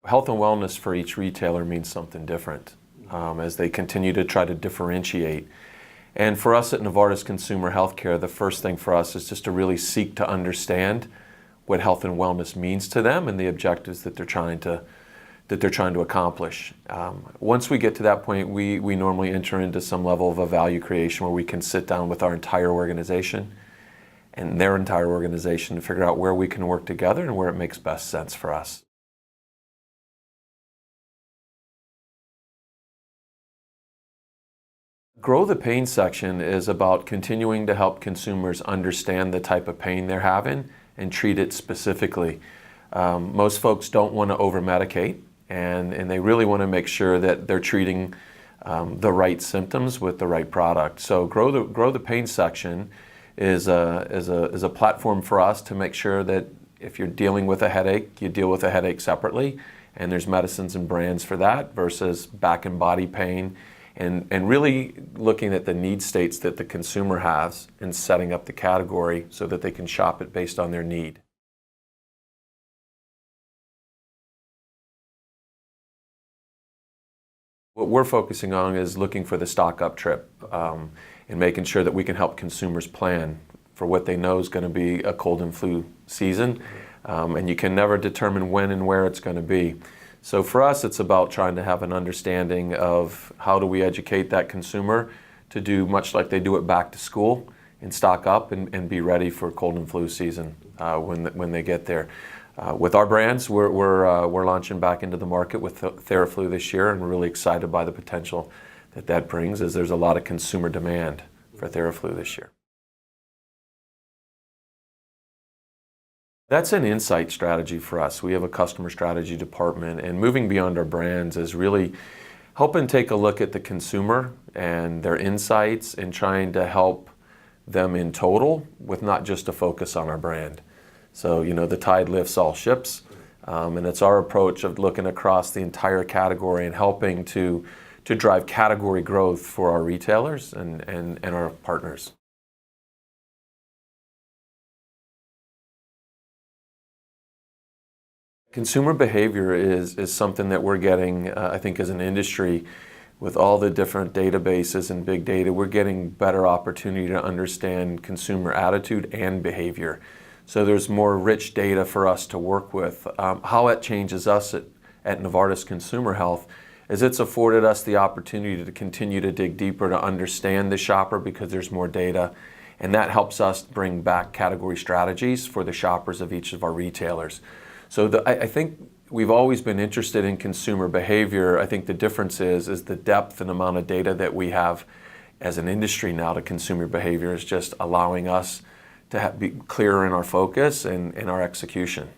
Health and wellness for each retailer means something different as they continue to try to differentiate. And for us at Novartis Consumer Healthcare, the first thing for us is just to really seek to understand what health and wellness means to them and the objectives that they're trying to accomplish. Once we get to that point, we normally enter into some level of a value creation where we can sit down with our entire organization and their entire organization to figure out where we can work together and where it makes best sense for us. Grow the Pain section is about continuing to help consumers understand the type of pain they're having and treat it specifically. Most folks don't want to over-medicate, and they really want to make sure that they're treating the right symptoms with the right product. So Grow the Pain section is a platform for us to make sure that if you're dealing with a headache, you deal with a headache separately, and there's medicines and brands for that versus back and body pain. And really looking at the need states that the consumer has and setting up the category so that they can shop it based on their need. What we're focusing on is looking for the stock up trip and making sure that we can help consumers plan for what they know is going to be a cold and flu season. And you can never determine when and where it's going to be. So for us, it's about trying to have an understanding of how do we educate that consumer to do much like they do it back to school and stock up and be ready for cold and flu season when they get there. With our brands, we're launching back into the market with Theraflu this year, and we're really excited by the potential that brings, as there's a lot of consumer demand for Theraflu this year. That's an insight strategy for us. We have a customer strategy department, and moving beyond our brands is really helping take a look at the consumer and their insights and trying to help them in total with not just a focus on our brand. So, the tide lifts all ships, and it's our approach of looking across the entire category and helping to drive category growth for our retailers and our partners. Consumer behavior is something that we're getting, I think, as an industry, with all the different databases and big data, we're getting better opportunity to understand consumer attitude and behavior. So there's more rich data for us to work with. How it changes us at Novartis Consumer Health is it's afforded us the opportunity to continue to dig deeper to understand the shopper because there's more data, and that helps us bring back category strategies for the shoppers of each of our retailers. So I think we've always been interested in consumer behavior. I think the difference is the depth and amount of data that we have as an industry now to consumer behavior is just allowing us to be clearer in our focus and our execution.